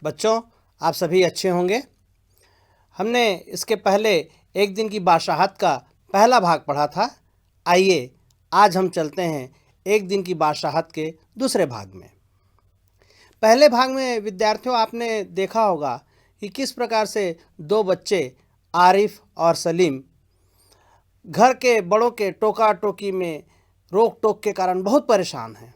बच्चों, आप सभी अच्छे होंगे। हमने इसके पहले एक दिन की बादशाहत का पहला भाग पढ़ा था। आइए आज हम चलते हैं एक दिन की बादशाहत के दूसरे भाग में। पहले भाग में विद्यार्थियों आपने देखा होगा कि किस प्रकार से दो बच्चे आरिफ और सलीम घर के बड़ों के टोका टोकी में रोक टोक के कारण बहुत परेशान हैं।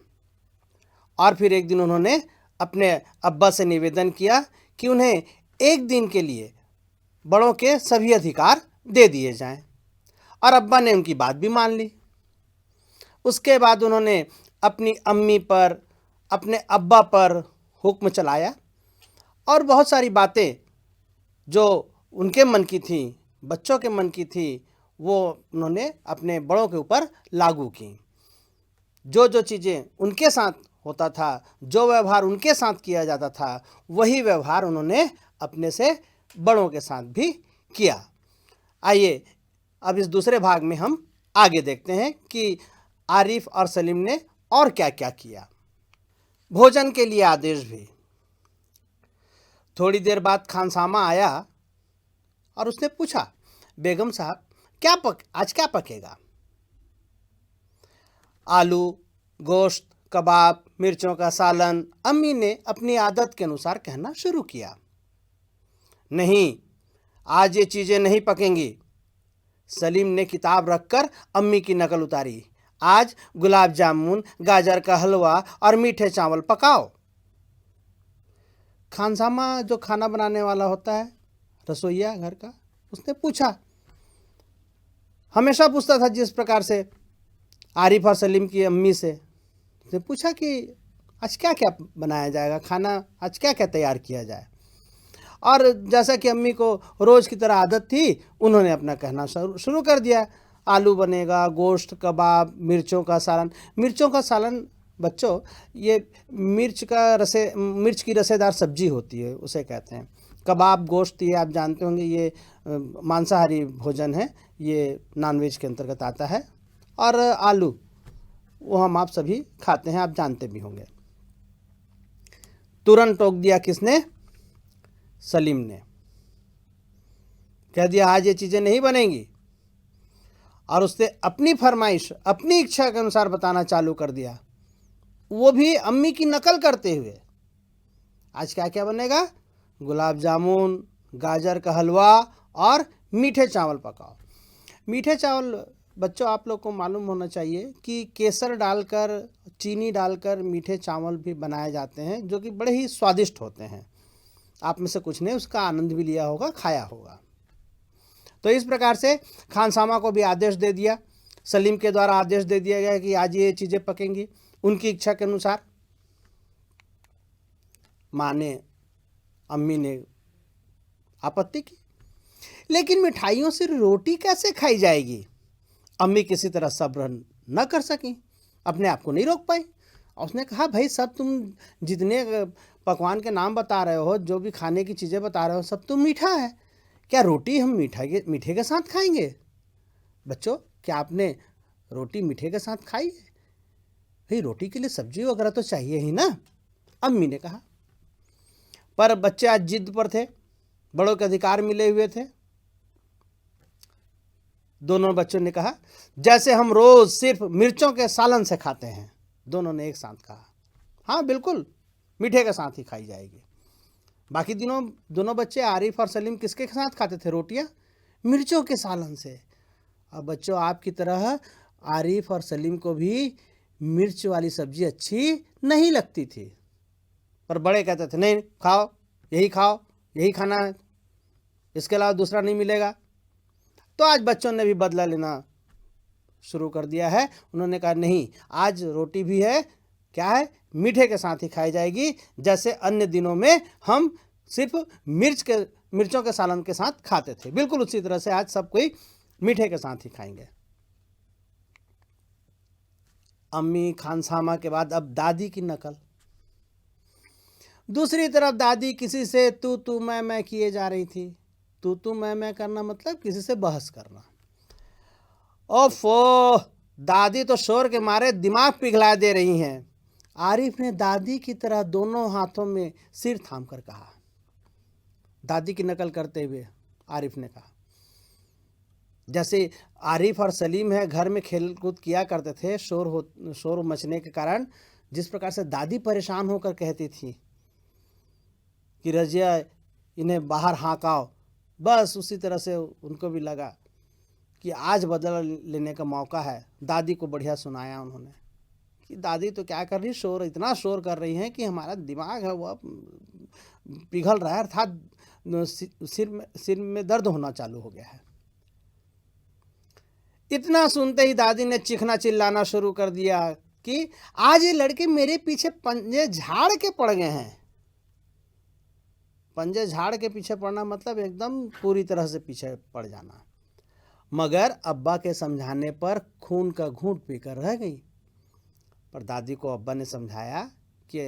और फिर एक दिन उन्होंने अपने अब्बा से निवेदन किया कि उन्हें एक दिन के लिए बड़ों के सभी अधिकार दे दिए जाएं, और अब्बा ने उनकी बात भी मान ली। उसके बाद उन्होंने अपनी अम्मी पर, अपने अब्बा पर हुक्म चलाया और बहुत सारी बातें जो उनके मन की थी, बच्चों के मन की थी, वो उन्होंने अपने बड़ों के ऊपर लागू की। जो जो चीज़ें उनके साथ होता था, जो व्यवहार उनके साथ किया जाता था, वही व्यवहार उन्होंने अपने से बड़ों के साथ भी किया। आइए अब इस दूसरे भाग में हम आगे देखते हैं कि आरिफ और सलीम ने और क्या क्या किया। भोजन के लिए आदेश भी। थोड़ी देर बाद खानसामा आया और उसने पूछा, बेगम साहब आज क्या पकेगा? आलू, गोश्त, कबाब, मिर्चों का सालन। अम्मी ने अपनी आदत के अनुसार कहना शुरू किया। नहीं, आज ये चीज़ें नहीं पकेंगी। सलीम ने किताब रखकर अम्मी की नकल उतारी। आज गुलाब जामुन, गाजर का हलवा और मीठे चावल पकाओ। खानसामा जो खाना बनाने वाला होता है, रसोइया घर का, उसने पूछा। हमेशा पूछता था जिस प्रकार से आरिफ और सलीम की अम्मी से। उसने पूछा कि आज क्या क्या बनाया जाएगा, खाना आज क्या क्या तैयार किया जाए। और जैसा कि अम्मी को रोज़ की तरह आदत थी, उन्होंने अपना कहना शुरू कर दिया। आलू बनेगा, गोश्त, कबाब, मिर्चों का सालन। मिर्चों का सालन बच्चों, ये मिर्च की रसेदार सब्जी होती है, उसे कहते हैं। कबाब, गोश्त, ये आप जानते होंगे, ये मांसाहारी भोजन है, ये नॉनवेज के अंतर्गत आता है। और आलू, वो हम आप सभी खाते हैं, आप जानते भी होंगे। तुरंत टोक दिया किसने? सलीम ने। कह दिया आज ये चीज़ें नहीं बनेंगी, और उसने अपनी फरमाइश, अपनी इच्छा के अनुसार बताना चालू कर दिया, वो भी अम्मी की नकल करते हुए। आज क्या क्या बनेगा? गुलाब जामुन, गाजर का हलवा और मीठे चावल पकाओ। मीठे चावल बच्चों, आप लोग को मालूम होना चाहिए कि केसर डालकर, चीनी डालकर मीठे चावल भी बनाए जाते हैं, जो कि बड़े ही स्वादिष्ट होते हैं। आप में से कुछ ने उसका आनंद भी लिया होगा, खाया होगा। तो इस प्रकार से खानसामा को भी आदेश दे दिया, सलीम के द्वारा आदेश दे दिया गया कि आज ये चीज़ें पकेंगी उनकी इच्छा के अनुसार। माँ ने, अम्मी ने आपत्ति की, लेकिन मिठाइयों से रोटी कैसे खाई जाएगी? अम्मी किसी तरह सब्र न कर सकी, अपने आप को नहीं रोक पाई। और उसने कहा, भाई सब तुम जितने पकवान के नाम बता रहे हो, जो भी खाने की चीज़ें बता रहे हो, सब तो मीठा है। क्या रोटी हम मीठे के साथ खाएंगे? बच्चों, क्या आपने रोटी मीठे के साथ खाई है? भाई रोटी के लिए सब्जी वगैरह तो चाहिए ही ना, अम्मी ने कहा। पर बच्चे आज जिद पर थे, बड़ों के अधिकार मिले हुए थे। दोनों बच्चों ने कहा, जैसे हम रोज सिर्फ मिर्चों के सालन से खाते हैं। दोनों ने एक साथ कहा, हाँ बिल्कुल, मीठे के साथ ही खाई जाएगी। बाकी दोनों बच्चे आरिफ और सलीम किसके साथ खाते थे रोटियां? मिर्चों के सालन से। अब बच्चों, आपकी तरह आरिफ और सलीम को भी मिर्च वाली सब्जी अच्छी नहीं लगती थी, पर बड़े कहते थे, नहीं खाओ, यही खाना है, इसके अलावा दूसरा नहीं मिलेगा। तो आज बच्चों ने भी बदला लेना शुरू कर दिया है। उन्होंने कहा, नहीं, आज रोटी भी है, क्या है, मीठे के साथ ही खाई जाएगी। जैसे अन्य दिनों में हम सिर्फ मिर्चों के सालन के साथ खाते थे, बिल्कुल उसी तरह से आज सब कोई मीठे के साथ ही खाएंगे। अम्मी, खानसामा के बाद अब दादी की नकल। दूसरी तरफ दादी किसी से तू मैं किए जा रही थी। तू मैं करना मतलब किसी से बहस करना। ओफो, दादी तो शोर के मारे दिमाग पिघला दे रही हैं। आरिफ ने दादी की तरह दोनों हाथों में सिर थाम कर कहा, दादी की नकल करते हुए आरिफ ने कहा। जैसे आरिफ और सलीम है घर में खेल कूद किया करते थे, शोर मचने के कारण जिस प्रकार से दादी परेशान होकर कहती थी कि रजिया इन्हें बाहर हाँकाओ, बस उसी तरह से उनको भी लगा कि आज बदला लेने का मौका है। दादी को बढ़िया सुनाया उन्होंने कि दादी तो क्या कर रही, इतना शोर कर रही है कि हमारा दिमाग है वह पिघल रहा है, अर्थात सिर में दर्द होना चालू हो गया है। इतना सुनते ही दादी ने चीखना चिल्लाना शुरू कर दिया कि आज ये लड़के मेरे पीछे पंजे झाड़ के पड़ गए हैं। पंजे झाड़ के पीछे पड़ना मतलब एकदम पूरी तरह से पीछे पड़ जाना। मगर अब्बा के समझाने पर खून का घूंट पीकर रह गई। पर दादी को अब्बा ने समझाया कि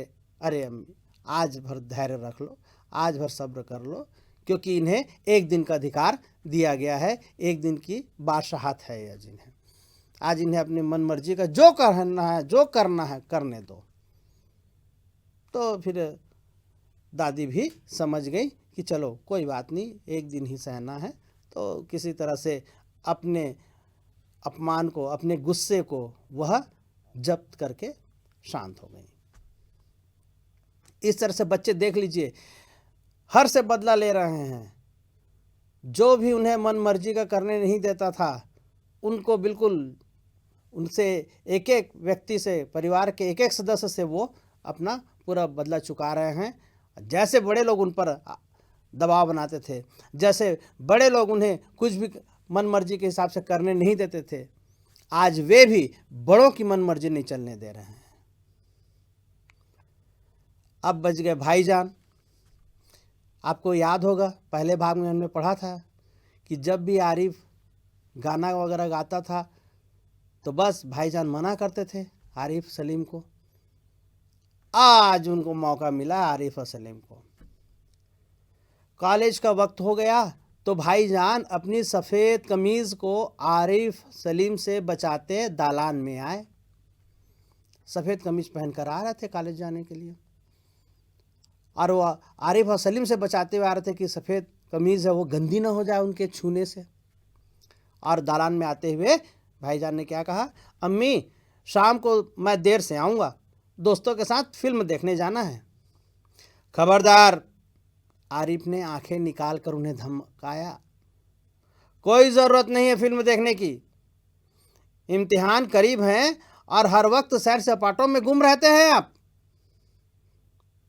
अरे अम्मी, आज भर धैर्य रख लो, आज भर सब्र कर लो, क्योंकि इन्हें एक दिन का अधिकार दिया गया है, एक दिन की बादशाहत है यह जिन्हें। आज इन्हें अपनी मन मर्जी का जो करना है करने दो। तो फिर दादी भी समझ गई कि चलो कोई बात नहीं, एक दिन ही सहना है। तो किसी तरह से अपने अपमान को, अपने गुस्से को वह जब्त करके शांत हो गई। इस तरह से बच्चे देख लीजिए हर से बदला ले रहे हैं। जो भी उन्हें मन मर्जी का करने नहीं देता था, उनको बिल्कुल उनसे एक एक व्यक्ति से, परिवार के एक एक सदस्य से वो अपना पूरा बदला चुका रहे हैं। जैसे बड़े लोग उन पर दबाव बनाते थे, जैसे बड़े लोग उन्हें कुछ भी मन मर्जी के हिसाब से करने नहीं देते थे, आज वे भी बड़ों की मन मर्जी नहीं चलने दे रहे हैं। अब बच गए भाईजान। आपको याद होगा पहले भाग में हमने पढ़ा था कि जब भी आरिफ गाना वगैरह गाता था तो बस भाईजान मना करते थे आरिफ सलीम को। आज उनको मौका मिला आरिफ और सलीम को। कॉलेज का वक्त हो गया तो भाईजान अपनी सफ़ेद कमीज़ को आरिफ सलीम से बचाते दालान में आए। सफ़ेद कमीज़ पहनकर आ रहे थे कॉलेज जाने के लिए, और वो आरिफ और सलीम से बचाते हुए आ रहे थे कि सफ़ेद कमीज़ है वो गंदी ना हो जाए उनके छूने से। और दालान में आते हुए भाईजान ने क्या कहा, अम्मी शाम को मैं देर से आऊँगा, दोस्तों के साथ फिल्म देखने जाना है। खबरदार, आरिफ ने आंखें निकाल कर उन्हें धमकाया। कोई ज़रूरत नहीं है फिल्म देखने की, इम्तिहान करीब हैं और हर वक्त सैर सपाटों में गुम रहते हैं आप।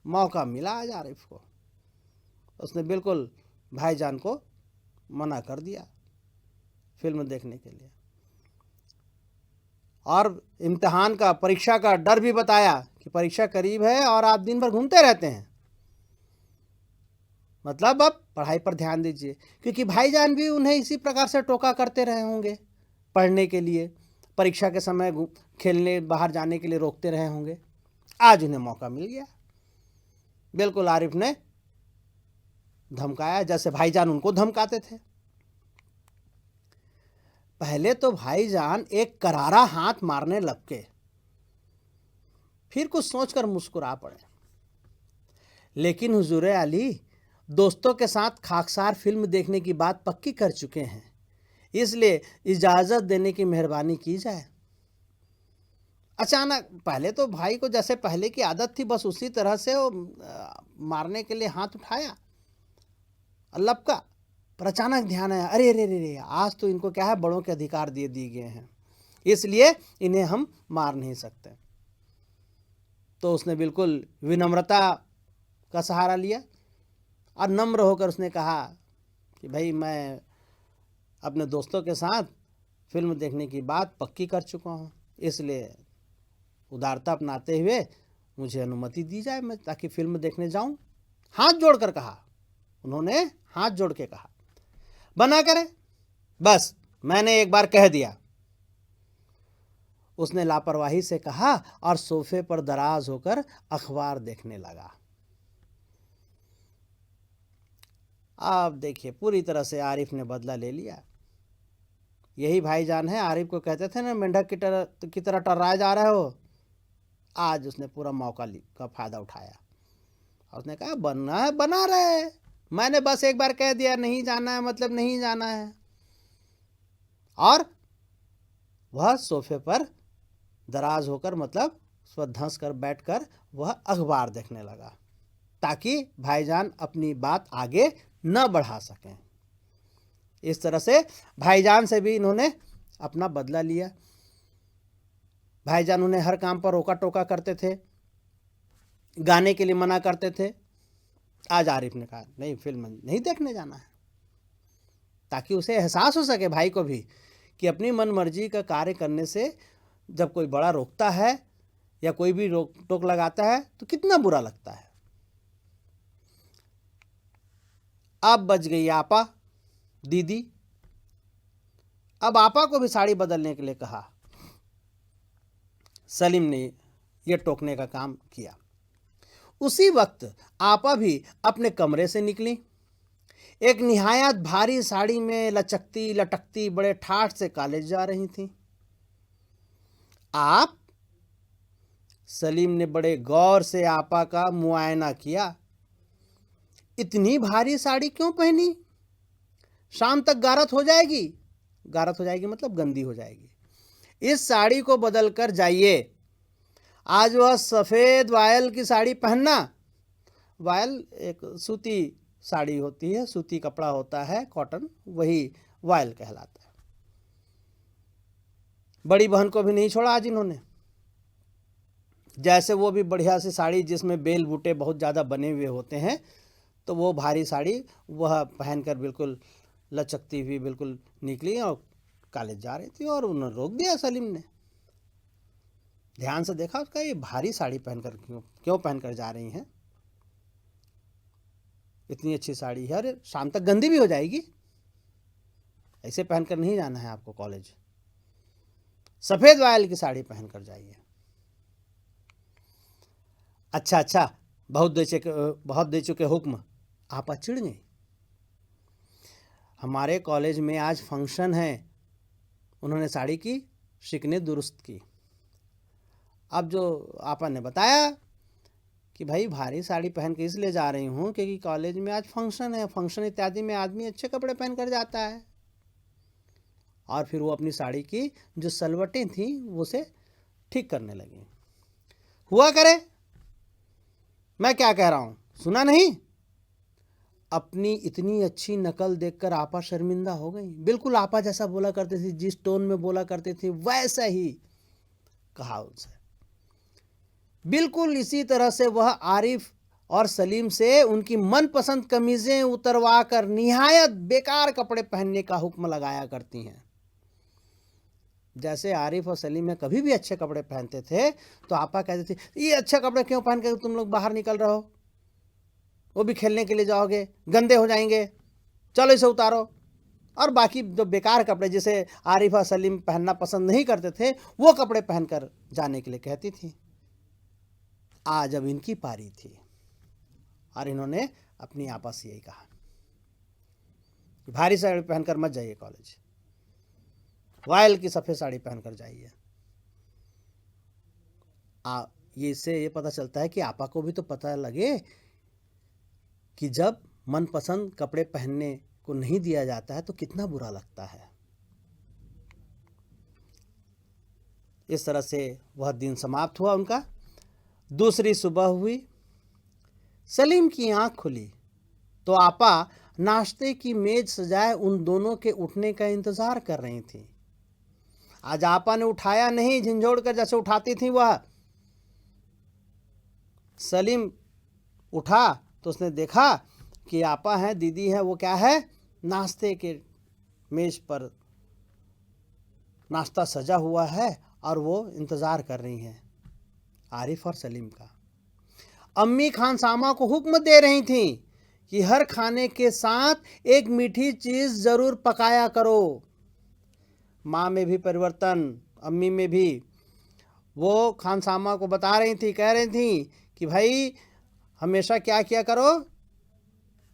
मौका मिला आज आरिफ को, उसने बिल्कुल भाईजान को मना कर दिया फिल्म देखने के लिए, और इम्तिहान का, परीक्षा का डर भी बताया कि परीक्षा करीब है और आप दिन भर घूमते रहते हैं, मतलब अब पढ़ाई पर ध्यान दीजिए। क्योंकि भाईजान भी उन्हें इसी प्रकार से टोका करते रहे होंगे पढ़ने के लिए, परीक्षा के समय खेलने बाहर जाने के लिए रोकते रहे होंगे। आज उन्हें मौका मिल गया। बिल्कुल आरिफ ने धमकाया जैसे भाईजान उनको धमकाते थे। पहले तो भाईजान एक करारा हाथ मारने लग के, फिर कुछ सोचकर मुस्कुरा पड़े। लेकिन हुजूर अली दोस्तों के साथ खाकसार फिल्म देखने की बात पक्की कर चुके हैं, इसलिए इजाज़त देने की मेहरबानी की जाए। अचानक पहले तो भाई को जैसे पहले की आदत थी बस उसी तरह से वो मारने के लिए हाथ उठाया लपका, पर अचानक ध्यान आया, अरे रे रे रे, आज तो इनको क्या है, बड़ों के अधिकार दिए गए हैं, इसलिए इन्हें हम मार नहीं सकते। तो उसने बिल्कुल विनम्रता का सहारा लिया और नम्र होकर उसने कहा कि भाई मैं अपने दोस्तों के साथ फिल्म देखने की बात पक्की कर चुका हूँ, इसलिए उदारता अपनाते हुए मुझे अनुमति दी जाए मैं ताकि फिल्म देखने जाऊं। हाथ जोड़कर कहा, उन्होंने हाथ जोड़ के कहा, बना करे, बस मैंने एक बार कह दिया। उसने लापरवाही से कहा और सोफे पर दराज होकर अखबार देखने लगा। अब देखिए पूरी तरह से आरिफ ने बदला ले लिया। यही भाईजान है, आरिफ को कहते थे ना मेंढक की तरह टर्राए जा रहे हो। आज उसने पूरा मौका का फ़ायदा उठाया और उसने कहा बनना है बना रहे, मैंने बस एक बार कह दिया नहीं जाना है मतलब नहीं जाना है। और वह सोफे पर दराज होकर मतलब उस धंस कर बैठकर वह अखबार देखने लगा ताकि भाईजान अपनी बात आगे न बढ़ा सकें। इस तरह से भाईजान से भी इन्होंने अपना बदला लिया। भाईजान उन्हें हर काम पर रोका टोका करते थे, गाने के लिए मना करते थे। आज आरिफ ने कहा नहीं, फिल्म नहीं देखने जाना है, ताकि उसे एहसास हो सके भाई को भी कि अपनी मन मर्जी का कार्य करने से जब कोई बड़ा रोकता है या कोई भी रोक टोक लगाता है तो कितना बुरा लगता है। अब बच गई आपा दीदी। अब आपा को भी साड़ी बदलने के लिए कहा। सलीम ने यह टोकने का काम किया। उसी वक्त आपा भी अपने कमरे से निकली। एक निहायत भारी साड़ी में लचकती लटकती बड़े ठाठ से कॉलेज जा रही थी। आप? सलीम ने बड़े गौर से आपा का मुआयना किया। इतनी भारी साड़ी क्यों पहनी? शाम तक गारत हो जाएगी। गारत हो जाएगी मतलब गंदी हो जाएगी। इस साड़ी को बदल कर जाइए। आज वह सफ़ेद वायल की साड़ी पहनना। वायल एक सूती साड़ी होती है, सूती कपड़ा होता है, कॉटन, वही वायल कहलाता है। बड़ी बहन को भी नहीं छोड़ा आज इन्होंने। जैसे वो भी बढ़िया सी साड़ी जिसमें बेल बूटे बहुत ज़्यादा बने हुए होते हैं, तो वो भारी साड़ी वह पहनकर बिल्कुल लचकती हुई बिल्कुल निकली और कॉलेज जा रही थी। और उन्होंने रोक दिया सलीम ने। ध्यान से देखा उसका, ये भारी साड़ी पहनकर क्यों पहनकर जा रही हैं? इतनी अच्छी साड़ी है, अरे शाम तक गंदी भी हो जाएगी। ऐसे पहनकर नहीं जाना है आपको कॉलेज। सफ़ेद वायल की साड़ी पहनकर जाइए। अच्छा अच्छा, बहुत दे चुके हुक्म। आपा चिढ़ गई। हमारे कॉलेज में आज फंक्शन है। उन्होंने साड़ी की शिकने दुरुस्त की। अब जो आपा ने बताया कि भाई भारी साड़ी पहन के इसलिए जा रही हूँ क्योंकि कॉलेज में आज फंक्शन है। फंक्शन इत्यादि में आदमी अच्छे कपड़े पहन कर जाता है। और फिर वो अपनी साड़ी की जो सलवटें थीं वो से ठीक करने लगी। हुआ करे, मैं क्या कह रहा हूँ, सुना नहीं? अपनी इतनी अच्छी नकल देखकर आपा शर्मिंदा हो गई। बिल्कुल आपा जैसा बोला करती थी, जिस टोन में बोला करती थी, वैसा ही कहा उनसे। बिल्कुल इसी तरह से वह आरिफ और सलीम से उनकी मनपसंद कमीजें उतरवा कर निहायत बेकार कपड़े पहनने का हुक्म लगाया करती हैं। जैसे आरिफ और सलीम में कभी भी अच्छे कपड़े पहनते थे तो आपा कहते थे, ये अच्छे कपड़े क्यों पहन कर तुम लोग बाहर निकल रहे हो? वो भी खेलने के लिए जाओगे, गंदे हो जाएंगे, चलो इसे उतारो। और बाकी जो बेकार कपड़े जिसे आरिफ और सलीम पहनना पसंद नहीं करते थे वो कपड़े पहनकर जाने के लिए कहती थी। आज अब इनकी पारी थी और इन्होंने अपनी आपस से यही कहा, भारी साड़ी पहनकर मत जाइए कॉलेज, वायल की सफ़ेद साड़ी पहनकर जाइए। ये इससे ये पता चलता है कि आपा को भी तो पता लगे कि जब मनपसंद कपड़े पहनने को नहीं दिया जाता है तो कितना बुरा लगता है। इस तरह से वह दिन समाप्त हुआ उनका। दूसरी सुबह हुई। सलीम की आंख खुली तो आपा नाश्ते की मेज सजाए उन दोनों के उठने का इंतजार कर रही थी। आज आपा ने उठाया नहीं, झिंझोड़ कर जैसे उठाती थी वह। सलीम उठा तो उसने देखा कि आपा है, दीदी है, वो क्या है, नाश्ते के मेज पर नाश्ता सजा हुआ है और वो इंतज़ार कर रही हैं आरिफ और सलीम का। अम्मी खानसामा को हुक्म दे रही थी कि हर खाने के साथ एक मीठी चीज़ ज़रूर पकाया करो। माँ में भी परिवर्तन, अम्मी में भी। वो खानसामा को बता रही थी, कह रही थी कि भाई हमेशा क्या किया करो,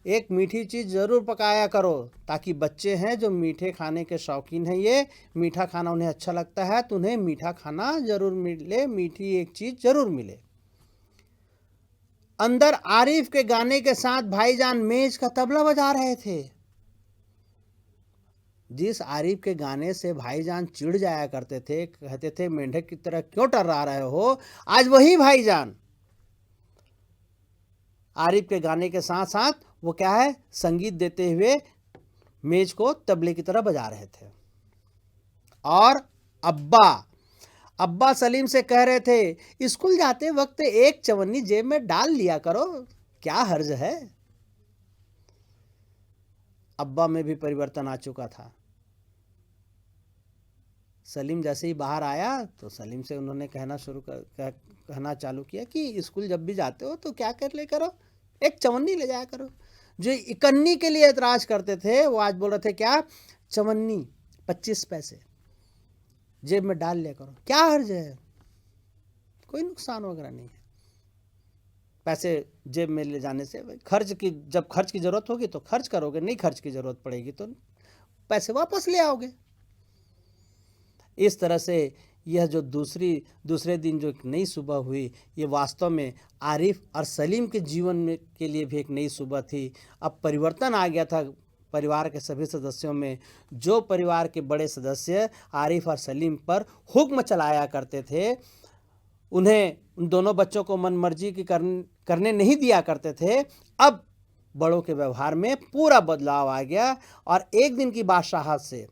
एक मीठी चीज़ ज़रूर पकाया करो, ताकि बच्चे हैं जो मीठे खाने के शौकीन हैं, ये मीठा खाना उन्हें अच्छा लगता है तो उन्हें मीठा खाना ज़रूर मिले, मीठी एक चीज़ ज़रूर मिले। अंदर आरिफ के गाने के साथ भाईजान मेज का तबला बजा रहे थे। जिस आरिफ के गाने से भाईजान चिढ़ जाया करते थे, कहते थे मेंढक की तरह क्यों टर्रा रहे हो, आज वही भाईजान आरिफ के गाने के साथ साथ वो क्या है, संगीत देते हुए मेज को तबले की तरह बजा रहे थे। और अब्बा सलीम से कह रहे थे, स्कूल जाते वक्त एक चवन्नी जेब में डाल लिया करो, क्या हर्ज है। अब्बा में भी परिवर्तन आ चुका था। सलीम जैसे ही बाहर आया तो सलीम से उन्होंने कहना चालू किया कि स्कूल जब भी जाते हो तो क्या कर ले करो, एक चवन्नी ले जाया करो। जो इकन्नी के लिए एतराज करते थे वो आज बोल रहे थे क्या, चवन्नी 25 पैसे जेब में डाल लिया करो, क्या हर्ज है, कोई नुकसान वगैरह नहीं है। पैसे जेब में ले जाने से जब खर्च की जरूरत होगी तो खर्च करोगे, नहीं खर्च की जरूरत पड़ेगी तो पैसे वापस ले आओगे। इस तरह से यह जो दूसरे दिन जो एक नई सुबह हुई, ये वास्तव में आरिफ और सलीम के जीवन में के लिए भी एक नई सुबह थी। अब परिवर्तन आ गया था परिवार के सभी सदस्यों में। जो परिवार के बड़े सदस्य आरिफ और सलीम पर हुक्म चलाया करते थे, उन्हें उन दोनों बच्चों को मन मर्जी की करने नहीं दिया करते थे, अब बड़ों के व्यवहार में पूरा बदलाव आ गया। और एक दिन की बादशाहत से,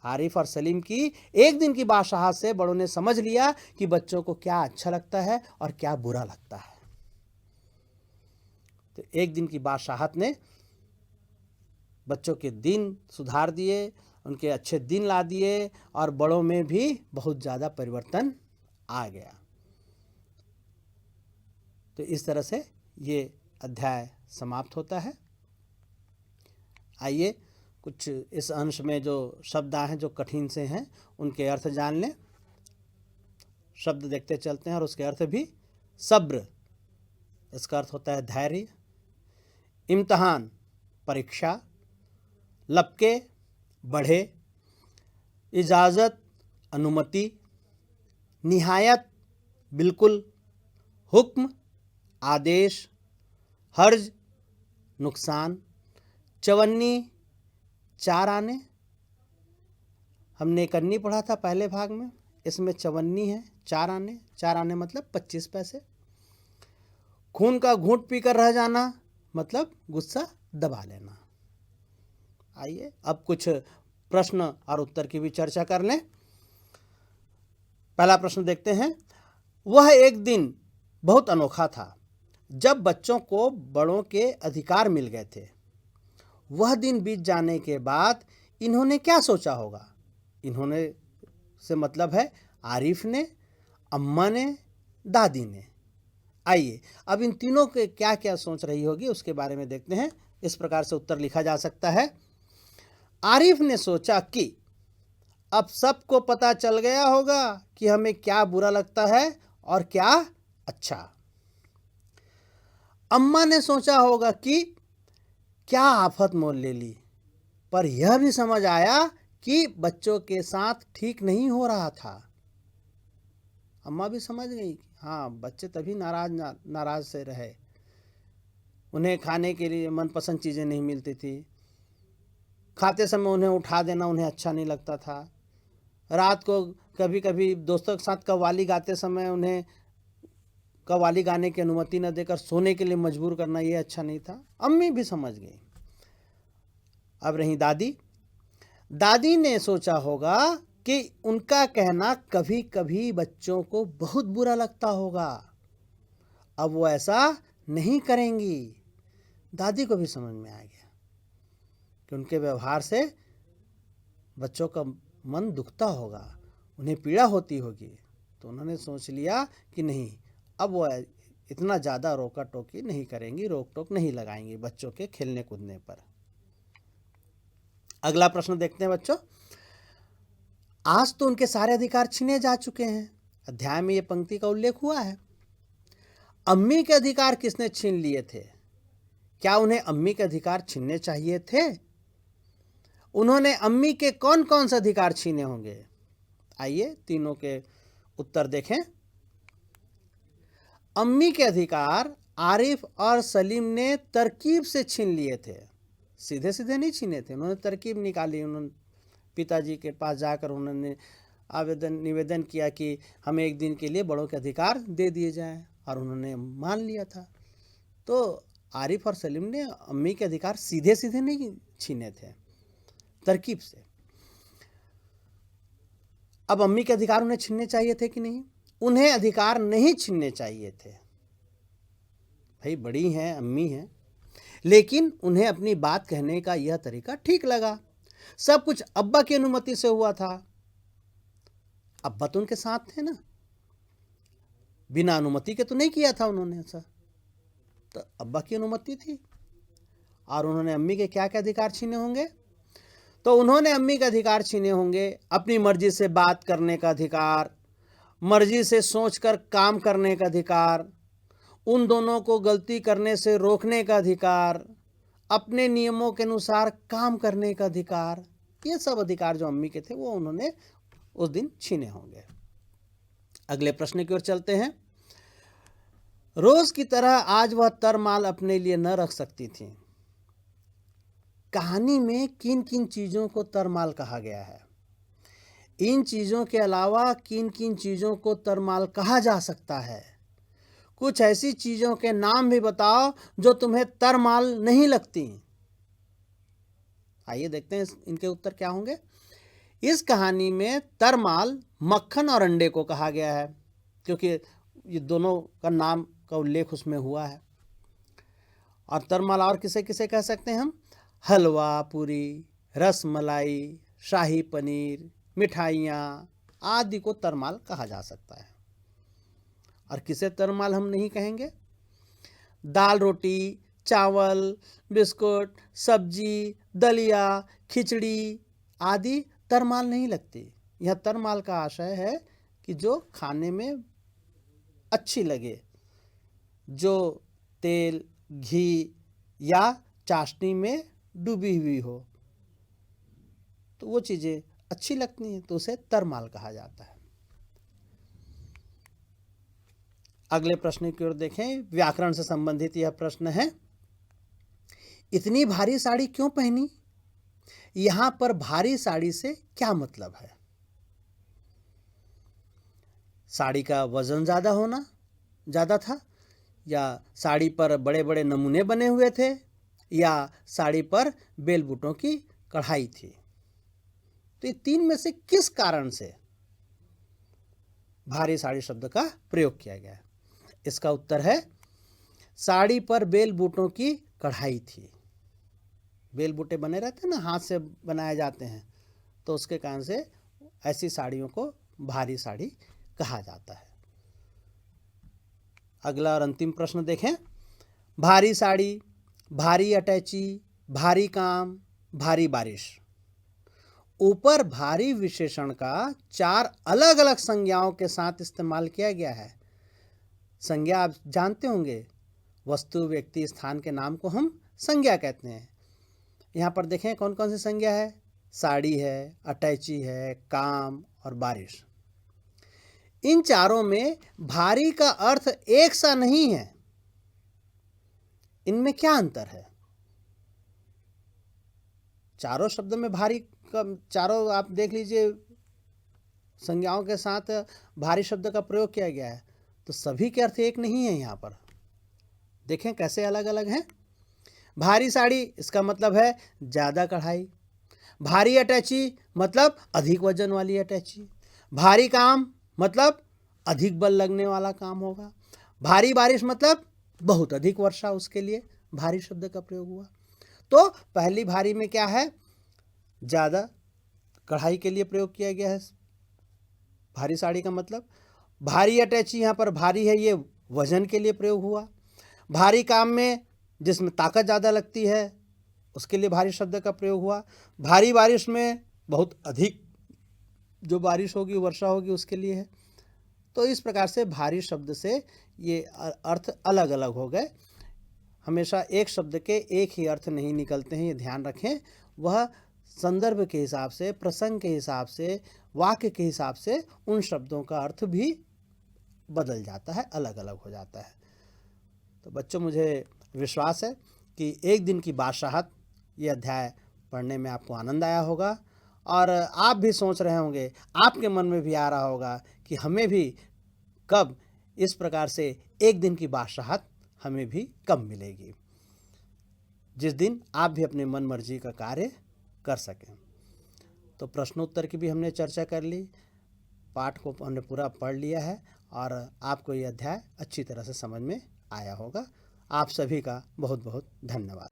आरिफ और सलीम की एक दिन की बादशाहत से बड़ों ने समझ लिया कि बच्चों को क्या अच्छा लगता है और क्या बुरा लगता है। तो एक दिन की बादशाहत ने बच्चों के दिन सुधार दिए, उनके अच्छे दिन ला दिए और बड़ों में भी बहुत ज़्यादा परिवर्तन आ गया। तो इस तरह से ये अध्याय समाप्त होता है। आइए कुछ इस अंश में जो शब्द आए हैं जो कठिन से हैं उनके अर्थ जान लें। शब्द देखते चलते हैं और उसके अर्थ भी। सब्र, इसका अर्थ होता है धैर्य। इम्तिहान, परीक्षा। लपके, बढ़े। इजाज़त, अनुमति। निहायत, बिल्कुल। हुक्म, आदेश। हर्ज, नुकसान। चवन्नी, 4 आने। हमने इकन्नी पढ़ा था पहले भाग में, इसमें चवन्नी है, 4 आने। 4 आने मतलब 25 पैसे। खून का घूंट पीकर रह जाना मतलब गुस्सा दबा लेना। आइए अब कुछ प्रश्न और उत्तर की भी चर्चा कर लें। पहला प्रश्न देखते हैं। वह एक दिन बहुत अनोखा था जब बच्चों को बड़ों के अधिकार मिल गए थे। वह दिन बीत जाने के बाद इन्होंने क्या सोचा होगा? इन्होंने से मतलब है आरिफ ने, अम्मा ने, दादी ने। आइए अब इन तीनों के क्या क्या सोच रही होगी उसके बारे में देखते हैं। इस प्रकार से उत्तर लिखा जा सकता है। आरिफ ने सोचा कि अब सबको पता चल गया होगा कि हमें क्या बुरा लगता है और क्या अच्छा। अम्मा ने सोचा होगा कि क्या आफत मोल ले ली, पर यह भी समझ आया कि बच्चों के साथ ठीक नहीं हो रहा था। अम्मा भी समझ गई, हाँ बच्चे तभी नाराज से रहे, उन्हें खाने के लिए मनपसंद चीज़ें नहीं मिलती थी, खाते समय उन्हें उठा देना उन्हें अच्छा नहीं लगता था, रात को कभी कभी दोस्तों के साथ कव्वाली गाते समय उन्हें कव्वाली गाने की अनुमति न देकर सोने के लिए मजबूर करना ये अच्छा नहीं था। अम्मी भी समझ गई। अब रही दादी। दादी ने सोचा होगा कि उनका कहना कभी कभी बच्चों को बहुत बुरा लगता होगा, अब वो ऐसा नहीं करेंगी। दादी को भी समझ में आ गया कि उनके व्यवहार से बच्चों का मन दुखता होगा, उन्हें पीड़ा होती होगी। तो उन्होंने सोच लिया कि नहीं, अब वो इतना ज़्यादा रोका टोकी नहीं करेंगी, रोक टोक नहीं लगाएंगी बच्चों के खेलने कूदने पर। अगला प्रश्न देखते हैं बच्चों। आज तो उनके सारे अधिकार छीने जा चुके हैं। अध्याय में ये पंक्ति का उल्लेख हुआ है। अम्मी के अधिकार किसने छीन लिए थे? क्या उन्हें अम्मी के अधिकार छीनने चाहिए थे? उन्होंने अम्मी के कौन कौन से अधिकार छीने होंगे? आइए तीनों के उत्तर देखें। अम्मी के अधिकार आरिफ और सलीम ने तरकीब से छीन लिए थे, सीधे सीधे नहीं छीने थे, उन्होंने तरकीब निकाली। उन्होंने पिताजी के पास जाकर उन्होंने निवेदन किया कि हमें एक दिन के लिए बड़ों के अधिकार दे दिए जाएं, और उन्होंने मान लिया था। तो आरिफ और सलीम ने अम्मी के अधिकार सीधे सीधे नहीं छीने थे, तरकीब से। अब अम्मी के अधिकार उन्हें छीनने चाहिए थे कि नहीं? उन्हें अधिकार नहीं छीनने चाहिए थे। भाई बड़ी हैं, अम्मी हैं, लेकिन उन्हें अपनी बात कहने का यह तरीका ठीक लगा। सब कुछ अब्बा की अनुमति से हुआ था। अब्बा तो उनके साथ थे ना, बिना अनुमति के तो नहीं किया था उन्होंने ऐसा, तो अब्बा की अनुमति थी। और उन्होंने अम्मी के क्या क्या अधिकार छीने होंगे? तो उन्होंने अम्मी का अधिकार छीने होंगे अपनी मर्जी से बात करने का अधिकार, मर्जी से सोचकर काम करने का अधिकार, उन दोनों को गलती करने से रोकने का अधिकार, अपने नियमों के अनुसार काम करने का अधिकार। ये सब अधिकार जो अम्मी के थे वो उन्होंने उस दिन छीने होंगे। अगले प्रश्न की ओर चलते हैं। रोज की तरह आज वह तरमाल अपने लिए न रख सकती थी। कहानी में किन किन चीजों को तरमाल कहा गया है? इन चीजों के अलावा किन किन चीजों को तरमाल कहा जा सकता है? कुछ ऐसी चीजों के नाम भी बताओ जो तुम्हें तरमाल नहीं लगती। आइए देखते हैं इनके उत्तर क्या होंगे। इस कहानी में तरमाल मक्खन और अंडे को कहा गया है, क्योंकि ये दोनों का नाम का उल्लेख उसमें हुआ है। और तरमाल और किसे किसे कह सकते हैं हम? हलवा पूरी, रस मलाई, शाही पनीर, मिठाइयाँ आदि को तरमाल कहा जा सकता है। और किसे तरमाल हम नहीं कहेंगे? दाल रोटी, चावल, बिस्कुट, सब्जी, दलिया, खिचड़ी आदि तरमाल नहीं लगती। यह तरमाल का आशय है कि जो खाने में अच्छी लगे, जो तेल, घी या चाशनी में डूबी हुई हो, तो वो चीज़ें अच्छी लगती हैं, तो उसे तरमाल कहा जाता है। अगले प्रश्न की ओर देखें। व्याकरण से संबंधित यह प्रश्न है। इतनी भारी साड़ी क्यों पहनी? यहां पर भारी साड़ी से क्या मतलब है? साड़ी का वजन ज्यादा था, या साड़ी पर बड़े बड़े नमूने बने हुए थे, या साड़ी पर बेल बूटों की कढ़ाई थी? तो ये तीन में से किस कारण से भारी साड़ी शब्द का प्रयोग किया गया है? इसका उत्तर है साड़ी पर बेल बूटों की कढ़ाई थी। बेल बूटे बने रहते हैं ना, हाथ से बनाए जाते हैं, तो उसके कारण से ऐसी साड़ियों को भारी साड़ी कहा जाता है। अगला और अंतिम प्रश्न देखें। भारी साड़ी, भारी अटैची, भारी काम, भारी बारिश। ऊपर भारी विशेषण का 4 अलग अलग संज्ञाओं के साथ इस्तेमाल किया गया है। संज्ञा आप जानते होंगे, वस्तु, व्यक्ति, स्थान के नाम को हम संज्ञा कहते हैं। यहाँ पर देखें कौन कौन सी संज्ञा है? साड़ी है, अटैची है, काम और बारिश। इन चारों में भारी का अर्थ एक सा नहीं है। इनमें क्या अंतर है? चारों शब्द में भारी का, चारों आप देख लीजिए संज्ञाओं के साथ भारी शब्द का प्रयोग किया गया है, तो सभी के अर्थ एक नहीं है। यहाँ पर देखें कैसे अलग अलग हैं। भारी साड़ी, इसका मतलब है ज़्यादा कढ़ाई। भारी अटैची मतलब अधिक वजन वाली अटैची। भारी काम मतलब अधिक बल लगने वाला काम होगा। भारी बारिश मतलब बहुत अधिक वर्षा, उसके लिए भारी शब्द का प्रयोग हुआ। तो पहली भारी में क्या है? ज़्यादा कढ़ाई के लिए प्रयोग किया गया है भारी साड़ी का मतलब। भारी अटैची, यहाँ पर भारी है, ये वजन के लिए प्रयोग हुआ। भारी काम में जिसमें ताकत ज़्यादा लगती है, उसके लिए भारी शब्द का प्रयोग हुआ। भारी बारिश में बहुत अधिक जो बारिश होगी, वर्षा होगी, उसके लिए है। तो इस प्रकार से भारी शब्द से ये अर्थ अलग अलग हो गए। हमेशा एक शब्द के एक ही अर्थ नहीं निकलते हैं, ये ध्यान रखें। वह संदर्भ के हिसाब से, प्रसंग के हिसाब से, वाक्य के हिसाब से उन शब्दों का अर्थ भी बदल जाता है, अलग अलग हो जाता है। तो बच्चों, मुझे विश्वास है कि एक दिन की बादशाहत ये अध्याय पढ़ने में आपको आनंद आया होगा और आप भी सोच रहे होंगे, आपके मन में भी आ रहा होगा कि हमें भी कब इस प्रकार से एक दिन की बादशाहत हमें भी कब मिलेगी, जिस दिन आप भी अपने मन मर्जी का कार्य कर सकें। तो प्रश्नोत्तर की भी हमने चर्चा कर ली, पाठ को हमने पूरा पढ़ लिया है और आपको ये अध्याय अच्छी तरह से समझ में आया होगा। आप सभी का बहुत बहुत धन्यवाद।